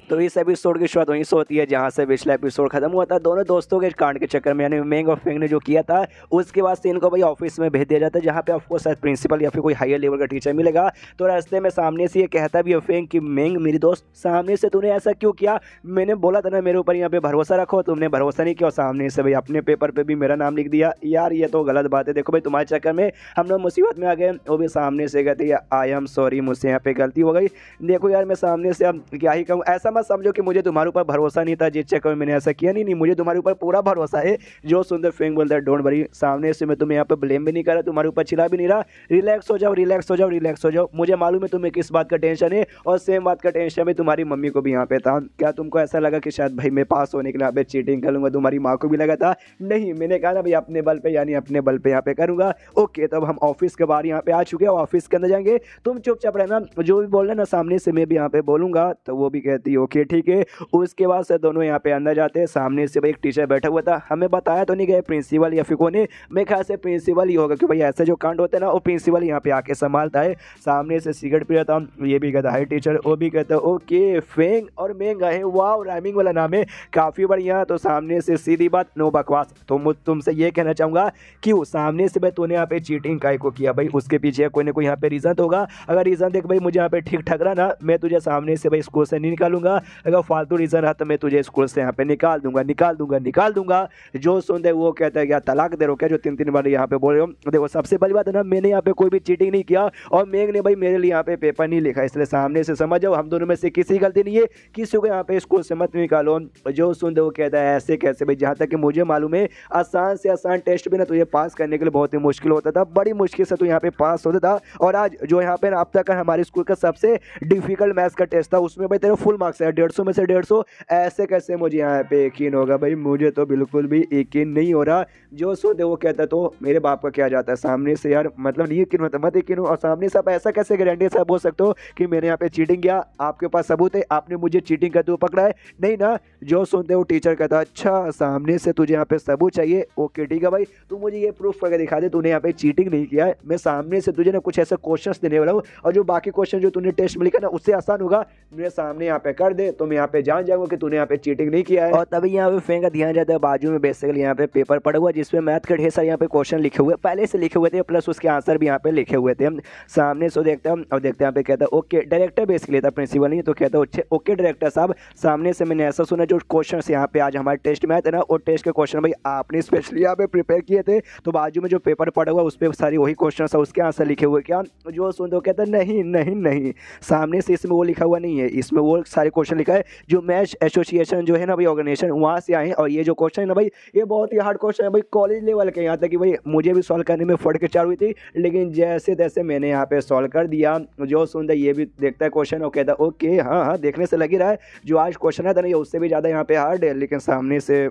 तो इस एपिसोड की शुरुआत वहीं से होती है जहाँ से पिछला एपिसोड खत्म हुआ था। दोनों दोस्तों के कांड के चक्कर में यानी मेंग और फेंग ने जो किया था, उसके बाद से इनको भाई ऑफिस में भेज दिया जाता है, जहाँ पे आपको शायद प्रिंसिपल या फिर कोई हायर लेवल का टीचर मिलेगा। तो रास्ते में सामने से ये कहता भी है फेंग कि मेंग मेरी दोस्त, सामने से तूने ऐसा क्यों किया? मैंने बोला था ना मेरे ऊपर यहाँ पे भरोसा रखो, तुमने भरोसा नहीं किया और सामने से भाई अपने पेपर पे भी मेरा नाम लिख दिया। यार ये तो गलत बात है। देखो भाई तुम्हारे चक्कर में हम लोग मुसीबत में आ गए। वो भी सामने से कहते हैं आई एम सॉरी, मुझसे यहाँ पे गलती हो गई। देखो यार मैं सामने से अब क्या ही कहूँ, ऐसा मत समझो कि मुझे तुम्हारे ऊपर भरोसा नहीं था जिस चक्कर में मैंने ऐसा किया। नहीं, मुझे तुम्हारे ऊपर पूरा भरोसा है। जो सुंदर फेंग बोलता है डोंट वरी, सामने से मैं तुम्हें यहाँ पे ब्लेम भी नहीं कर रहा, तुम्हारे ऊपर चिल्ला भी नहीं रहा। रिलैक्स हो जाओ, रिलैक्स हो जाओ, रिलैक्स हो जाओ। मुझे मालूम है तुम्हें किस बात का टेंशन है और सेम बात का टेंशन भी तुम्हारी मम्मी को भी यहाँ पे था। क्या तुमको ऐसा लगा कि शायद भाई मैं पास होने के लिए यहाँ पे चीटिंग कर लूँगा? तुम्हारी माँ को भी लगा था? नहीं, मैंने कहा ना भाई अपने बल पे यानी अपने बल पे यहाँ पे करूँगा। ओके, तब हम ऑफिस के बाहर यहाँ पे आ चुके हैं, ऑफिस के अंदर जाएंगे। तुम चुपचाप रहना, जो भी बोल रहे ना सामने से मैं भी यहाँ पे बोलूँगा। तो वो भी कहती है ओके ठीक है। उसके बाद से दोनों यहाँ पे अंदर जाते हैं। सामने से भाई एक टीचर बैठा हुआ था, हमें बताया तो नहीं गए प्रिंसिपल या फिर कौन है, मैं ख्याल से प्रिंसिपल ही होगा कि भाई ऐसे जो कांड होते हैं ना वो प्रिंसिपल यहाँ पे आके संभालता है। सामने से सिगरेट पी रहा था, ये भी कहता है टीचर, वो भी कहता है ओके फेंग और मेंग है, वाह राइमिंग वाला नाम है, काफ़ी बढ़िया। तो सामने से सीधी बात, नो बकवास। तो तुमसे ये कहना चाहूँगा कि सामने से भाई तूने यहाँ पे चीटिंग काहे को किया? भाई उसके पीछे कोई ना कोई यहाँ पे रीज़न तो होगा। अगर रीज़न देख भाई मुझे यहाँ पे ठीक ठग रहा ना, मैं तुझे सामने से भाई स्कूल से नहीं निकालूंगा। अगर फालतू रीज़न रहा तो मैं तुझे स्कूल से यहाँ पे निकाल दूंगा, निकाल दूंगा, निकाल दूंगा। जो सुनते वो कहता है क्या तलाक दे रहे हो क्या, जो 3-3 बार यहाँ पे बोल रहे हो? देखो सबसे बड़ी बात है ना, मैंने यहाँ पे कोई भी चीटिंग नहीं किया और मेघ ने भाई मेरे लिए यहाँ पे पेपर नहीं लिखा, इसलिए सामने से समझ जाओ हम दोनों में से किसी की गलती नहीं है, किसी को यहाँ पे स्कूल से मत निकालो। जो सुनते वो कहता है ऐसे कैसे भाई? जहाँ तक कि मुझे मालूम है आसान से आसान टेस्ट भी ना तुझे पास करने के लिए बहुत ही मुश्किल होता था, बड़ी मुश्किल से तू यहाँ पे पास होता था। और आज जो यहाँ पे अब तक हमारे स्कूल का सबसे डिफिकल्ट मैथ्स का टेस्ट था, उसमें भाई तेरे फुल मार्क्स है 150 में से 150। ऐसे कैसे मुझे यहाँ पे यकीन होगा? भाई मुझे तो बिल्कुल भी यकीन नहीं हो रहा। जो सुनते वो कहता है तो मेरे बाप का क्या जाता है? सामने से यार मतलब नहीं यकीन, मत यकीन हो। और सामने से आप ऐसा कैसे गारंटी से बोल सकते हो कि मैंने यहाँ पे चीटिंग किया? आपके पास सबूत है? आपने मुझे चीटिंग करते हुए पकड़ा है? नहीं ना। जो सुनते वो टीचर कहता अच्छा सामने से तुझे यहाँ पे सबूत चाहिए, ओके ठीक है भाई, तू मुझे ये प्रूफ करके दिखा दे तूने यहाँ पे चीटिंग नहीं किया है। मैं सामने से तुझे ना कुछ ऐसे क्वेश्चंस देने वाला हूँ और जो बाकी क्वेश्चन जो तूने टेस्ट में लिखा ना उससे आसान होगा, मेरे सामने यहाँ पे कर दे तो मैं यहाँ पे जान जाऊंगा कि तूने यहाँ पे चीटिंग नहीं किया है। और तभी यहाँ पे फेंग का ध्यान जाता है, बाजू में बेसिकली यहाँ पे पेपर पड़ा हुआ जिसमें मैथ के ढेर सारे यहाँ पे क्वेश्चन लिखे हुए पहले से लिखे हुए थे, प्लस उसके आंसर भी यहाँ पे लिखे हुए थे। सामने से देखते हैं और देखते हैं यहाँ पे कहता है ओके, डायरेक्टर बेसिकली था, प्रिंसिपल नहीं। तो कहता है ओके डायरेक्टर साहब, सामने से मैंने ऐसा सुना जो क्वेश्चन यहाँ पे आज हमारे टेस्ट में आए थे ना, और टेस्ट के क्वेश्चन भाई आपने स्पेशली यहाँ पे प्रिपेयर किए थे, तो बाजू में जो पेपर पड़ा हुआ उस पर सारी वही क्वेश्चन है, उसके आंसर लिखे हुए क्या? जो सुन दो कहता है नहीं नहीं नहीं, सामने से इसमें वो लिखा हुआ नहीं है, इसमें वो सारे क्वेश्चन लिखा है जो मैच एसोसिएशन जो है ना भाई ऑर्गेनाइजेशन वहाँ से आए हैं। और ये जो क्वेश्चन है ना भाई ये बहुत ही हार्ड क्वेश्चन है भाई, कॉलेज लेवल के। यहाँ तक कि भाई मुझे भी सॉल्व करने में फट के चार हुई थी, लेकिन जैसे तैसे मैंने यहाँ पे सॉल्व कर दिया। जो सुनता है ये भी देखता है क्वेश्चन और कहता है ओके हाँ हाँ देखने से लग ही रहा है जो आज क्वेश्चन है था ना ये उससे भी ज़्यादा यहाँ पे हार्ड है, लेकिन सामने से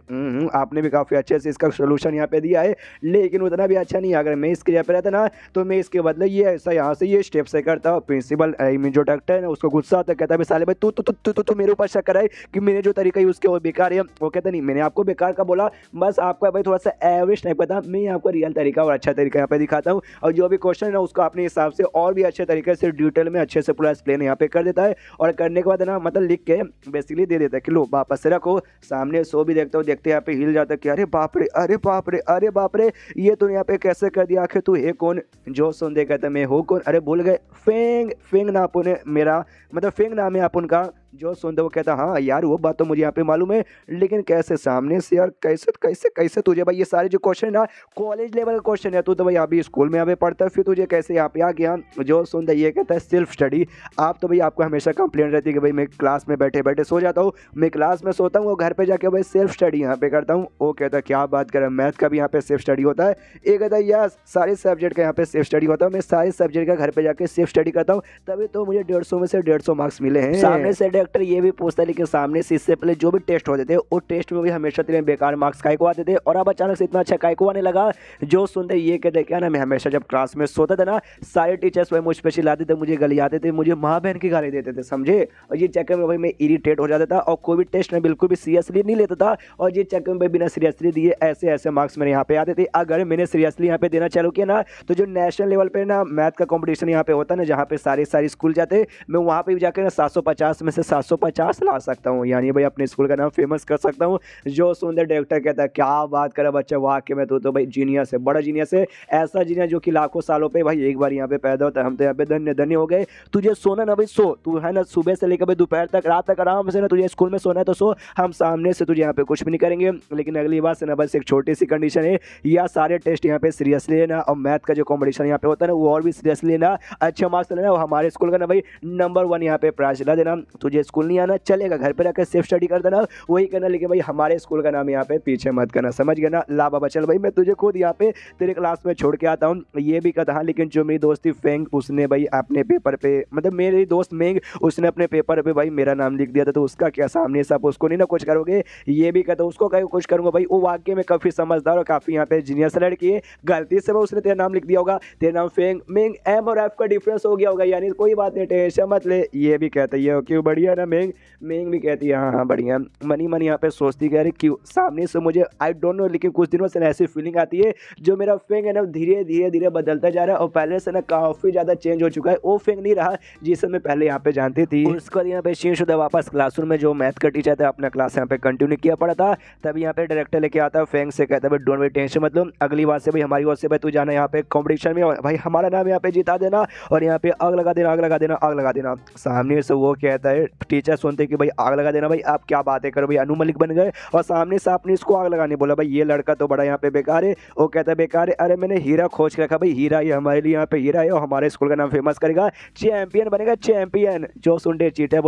आपने भी काफ़ी अच्छे से इसका सोल्यूशन यहाँ पे दिया है, लेकिन उतना भी अच्छा नहीं है। अगर मैं इसके जगह पे रहता ना तो मैं इसके बदले ये ऐसा यहाँ से ये स्टेप से करता। प्रिंसिपल जो डॉक्टर है ना उसको गुस्सा आता है, कहता है साले भाई तू तू तू तू मेरे ऊपर शक कर रहा है कि मैंने जो तरीका यूज़ किया वो बेकार है। वो कहता नहीं मैंने आपको बेकार का बोला, बस आपका भाई थोड़ा सा एवरेज टाइप का था, मैं आपको रियल तरीका और अच्छा तरीका यहाँ पे दिखाता हूँ। और जो भी क्वेश्चन है ना उसको अपने हिसाब से और भी अच्छे तरीके से डिटेल में अच्छे से पूरा एक्सप्लेन यहाँ पे कर देता है। और करने के बाद ना मतलब लिख के बेसिकली दे देता है कि लो वापस से रखो। सामने सो भी देखता हूँ, देखते यहाँ पे हिल जाता है कि अरे बाप रे अरे बाप रे अरे बाप रे ये तो यहाँ पे कैसे कर दिया, आखिर तू है कौन? जो सुन दे कहता मैं हूँ कौन? अरे भूल गए, फेंग फेंग ना अपन मेरा मतलब फेंग नाम है अपन का। जो सुनते वो कहता हाँ यार वो बात तो मुझे यहाँ पे मालूम है, लेकिन कैसे सामने से यार कैसे कैसे कैसे तुझे भाई ये सारे जो क्वेश्चन है ना कॉलेज लेवल का क्वेश्चन है, तू तो भाई अभी स्कूल में यहाँ पे पढ़ता है, फिर तुझे कैसे यहाँ पे आ गया? जो सुनता ये कहता है सेल्फ स्टडी। आप तो भाई आपको हमेशा कंप्लेंट रहती है कि भाई मैं क्लास में बैठे बैठे सो जाता हूँ, मैं क्लास में सोता हूँ और घर पर जाके भाई सेल्फ स्टडी यहाँ पे करता हूँ। वो कहता है क्या बात करें, मैथ का भी यहाँ पे सेल्फ स्टडी होता है? ये कहता है यार सारे सब्जेक्ट का यहाँ पे सेल्फ स्टडी होता है, मैं सारे सब्जेक्ट का घर पर जाके सेल्फ स्टडी करता हूँ, तभी तो मुझे 150 में से 150 मार्क्स मिले हैं। सामने से डायरेक्टर ये भी पूछता है लेकिन सामने से इससे पहले जो भी टेस्ट होते थे वो टेस्ट में भी हमेशा तेरे बेकार मार्क्स काय को आते थे, और अब अचानक से इतना अच्छा काय को आने लगा? जो सुनते ये कहते क्या ना मैं हमेशा जब क्लास में सोता था ना सारे टीचर्स भाई मुझ पर चिल्लाते थे, मुझे गलियाते थे, मुझे माँ बहन की गाली देते थे समझे। और ये चक्कर में भाई मैं इरिटेट हो जाता था और कोई भी टेस्ट में बिल्कुल भी सीरियसली नहीं लेता था, और ये चक्कर में बिना सीरियसली दिए ऐसे ऐसे मार्क्स मेरे यहाँ पे आते थे। अगर मैंने सीरियसली यहाँ पे देना चालू किया ना तो जो नेशनल लेवल पे ना मैथ का कॉम्पिटिशन यहाँ पे होता है ना जहाँ पे सारे स्कूल जाते, मैं वहाँ पे भी जाकर ना 750 में से 750 ला सकता हूँ, यानी भाई अपने स्कूल का नाम फेमस कर सकता हूँ। जो सुनकर डायरेक्टर कहता है क्या बात करे बच्चा, वाकई में तू तो भाई जीनियस है, बड़ा जीनियस है, ऐसा जीनियस जो कि लाखों सालों पे भाई एक बार यहाँ पे पैदा होता है। हम तो यहाँ पे धन्य धन्य हो गए। तुझे सोना ना भाई सो, तू है ना सुबह से लेकर भाई दोपहर तक रात तक आराम से ना तुझे स्कूल में सोना है तो सो, हम सामने से तुझे यहाँ पे कुछ भी नहीं करेंगे। लेकिन अगली बार से ना बस एक छोटी सी कंडीशन है, या सारे टेस्ट यहाँ पे सीरियसली लेना और मैथ का जो कॉम्पिटिशन यहाँ पे होता है ना वो और भी सीरियसली लेना, अच्छे मार्क्स लेना और हमारे स्कूल का ना भाई नंबर 1 यहाँ पे प्राइज ला देना। तुझे स्कूल नहीं आना चलेगा, घर पे रहकर सेल्फ स्टडी कर देना, वही करना, लेकिन भाई हमारे स्कूल का नाम यहाँ पे पीछे मत करना, समझ गया ना। ला बाबा चल भाई मैं तुझे खुद यहाँ पे तेरे क्लास में छोड़ के आता हूँ, ये भी कहा। लेकिन जो मेरी दोस्ती फेंग उसने भाई अपने पेपर पे, मतलब मेरी दोस्त मेंग उसने अपने पेपर पे भाई मेरा नाम लिख दिया था, तो उसका क्या सामने से आप उसको नहीं ना कुछ करोगे, ये भी कहता उसको कहीं कुछ करूंगा भाई। वो वाकई में काफी समझदार और काफी यहाँ पे जीनियस लड़की है, गलती से उसने तेरा नाम लिख दिया होगा, तेरा नाम फेंग मेंग एम और एफ का डिफरेंस हो गया होगा, यानी कोई बात नहीं टेंशन मत ले। ये भी कहता है क्यों बढ़िया ना मेंग, मेंग भी कहती है हाँ बढ़िया। मनी मनी यहाँ पे सोचती कह रही क्यों सामने से मुझे आई डोंट नो, लेकिन कुछ दिनों से ऐसी फीलिंग आती है जो मेरा फेंग है ना धीरे धीरे धीरे बदलता जा रहा है और पहले से ना काफी ज्यादा चेंज हो चुका है। वो फेंग नहीं रहा जिसे मैं पहले यहाँ पे जानती थी। उसका यहाँ पे चेंज होता वापस क्लासरूम में, जो मैथ का टीचर था अपना क्लास यहाँ पे कंटिन्यू किया पड़ा था। तब यहाँ पे डायरेक्टर लेके आता है फेंग से, कहता है डोंट बी टेंशन मतलब अगली बार से भाई हमारी ओर से भाई तू जाना यहाँ पे कॉम्पिटिशन में भाई हमारा नाम यहाँ पे जिता देना और यहाँ पे आग लगा देना, आग लगा देना, आग लगा देना। सामने से वो कहता है, टीचर सुनते कि भाई आग लगा देना, भाई आप क्या बातें करो भाई, अनु मलिक बन गए और सामने से आपने इसको आग लगाने बोला, भाई ये लड़का तो बड़ा यहाँ पे बेकार है। वो कहता है बेकार है, अरे मैंने हीरा खोज के रखा भाई, हीरा ये हमारे लिए यहाँ पे हीरा है और हमारे स्कूल का नाम फेमस करेगा, चैंपियन बनेगा चैंपियन। जो सुनते टीचर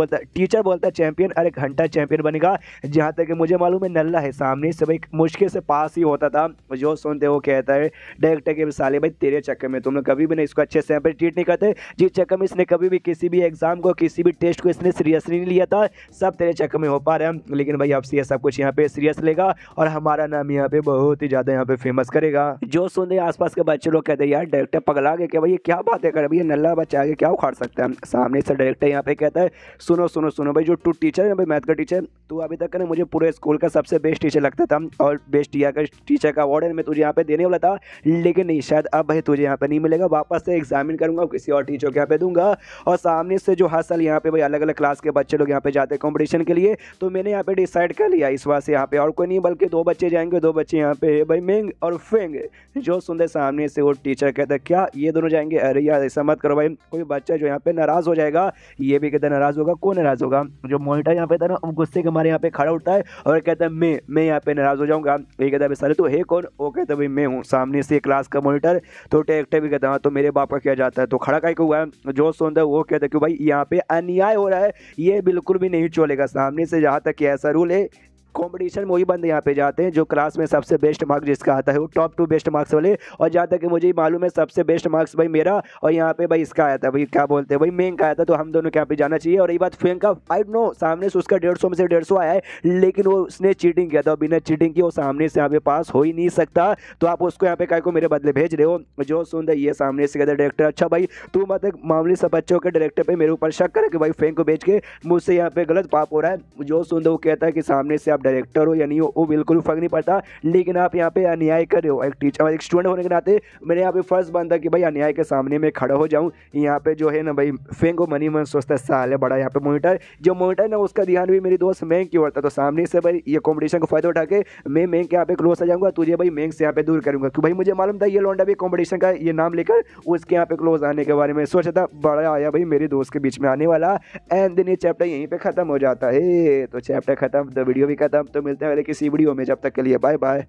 बोलता है चैंपियन, अरे घंटा चैंपियन बनेगा। जहाँ तक मुझे मालूम है नल्ला है, सामने से भाई मुश्किल से पास ही होता था। जो सुनते वो कहता है डायरेक्टर के साले भाई तेरे चक्कर में तुम लोग कभी भी नहीं इसको अच्छे से यहाँ पे ट्रीट नहीं करते, जिस चक्कर में इसने कभी भी किसी भी एग्जाम को किसी भी टेस्ट को इसने सीरियसली नहीं लिया था, सब तेरे चक्कर में हो पा रहे हैं। लेकिन भाई अब से ये सब कुछ यहाँ पे सीरियस लेगा और हमारा नाम यहाँ पे बहुत ही ज्यादा यहाँ पे फेमस करेगा। जो सुनते आसपास के बच्चे लोग कहते हैं यार डायरेक्टर पगला गए क्या भाई, ये क्या बातें कर भैया, नल्ला बच्चा आगे क्या उखाड़ सकता है। सामने से डायरेक्टर यहाँ पे कहता है सुनो सुनो सुनो भाई, जो तू टीचर है भाई मैथ का टीचर, तू अभी तक ना मुझे पूरे स्कूल का सबसे बेस्ट टीचर लगता था और बेस्ट टीचर का अवार्ड मैं तुझे यहाँ पे देने वाला था, लेकिन नहीं शायद अब भाई तुझे यहाँ पे नहीं मिलेगा, वापस से एग्जामिन करूंगा किसी और टीचर के यहाँ पे दूंगा। और सामने से जो हर साल यहाँ पे भाई अलग अलग क्लास के बच्चे लोग यहाँ पे जाते हैं कॉम्पिटिशन के लिए, तो मैंने यहाँ पे डिसाइड कर लिया इस बार से यहाँ पे और कोई नहीं बल्कि 2 बच्चे जाएंगे, 2 बच्चे यहाँ पे है भाई मेंग और फेंग। जो सुनते सामने से वो टीचर कहता है क्या ये दोनों जाएंगे, अरे यार ऐसा मत करो भाई, कोई बच्चा जो यहाँ पे नाराज हो जाएगा। ये भी कहता नाराज होगा, कौन नाराज होगा, जो मॉनिटर यहाँ पे था ना गुस्से के मारे यहाँ पे खड़ा उठता है और कहता है मैं यहाँ पे नाराज हो जाऊंगा। ये कहता है साले तो है कौन, वो कहता है भाई मैं हूँ सामने से क्लास का मॉनिटर। तो डायरेक्टर भी कहता है तो मेरे बाप का क्या जाता है, तो खड़ा काहे को हुआ है। जो सुनता है वो कहता है कि भाई यहाँ पे अन्याय हो रहा है, ये बिल्कुल भी नहीं चलेगा। सामने से जहाँ तक ऐसा रूल है कंपटीशन में वही बंदे यहाँ पे जाते हैं जो क्लास में सबसे बेस्ट मार्क्स जिसका आता है वो टॉप 2 बेस्ट मार्क्स वाले, और जहाँ तक मुझे मालूम है सबसे बेस्ट मार्क्स भाई मेरा और यहाँ पे भाई इसका आया था, भाई क्या बोलते हैं भाई मेंग का आया था, तो हम दोनों के यहाँ पे जाना चाहिए। और ये बात फेंग का आई नो सामने से उसका 150 में से 150 आया है, लेकिन वो उसने चीटिंग किया था, बिना चीटिंग की वो सामने से यहाँ पे पास हो ही नहीं सकता, तो आप उसको यहाँ पे काय को मेरे बदले भेज रहे हो। जो सुन ये सामने से कहता डायरेक्टर अच्छा भाई तू मतलब मामूली सब बच्चों के डायरेक्टर पे मेरे ऊपर शक करे कि भाई फेंग को भेज के मुझसे यहाँ पे गलत पाप हो रहा है। जो सुन वो कहता है कि सामने से आप डायरेक्टर हो यानी वो बिल्कुल फर्क नहीं पड़ता, लेकिन आप यहाँ पे अन्याय कर रहे हो। एक टीचर और एक स्टूडेंट होने के नाते मेरे यहाँ पे फर्ज बनता कि भाई अन्याय के सामने में खड़ा हो जाऊँ। यहाँ पे जो है ना भाई फेंग मनी मन सोचता है साल है बड़ा यहाँ पे मॉनिटर, जो मॉनिटर ना उसका ध्यान भी मेरी दोस्त मेंग की ओर था, तो सामने से भाई ये कॉम्पिटिशन का फायदा उठा के मैं मेंग के यहाँ पे क्लोज आ जाऊँगा, तुझे भाई मेंग से यहाँ पे दूर करूँगा, क्योंकि भाई मुझे मालूम था ये लौंडा भी कॉम्पिटिशन का ये नाम लेकर उसके यहाँ पे क्लोज आने के बारे में सोचा था, बड़ा आया भाई मेरे दोस्त के बीच में आने वाला। एंड देन ये चैप्टर यहीं पे खत्म हो जाता है। तो चैप्टर खत्म तो वीडियो भी खत्म, तो मिलते हैं अगले किसी वीडियो में, जब तक के लिए बाय बाय।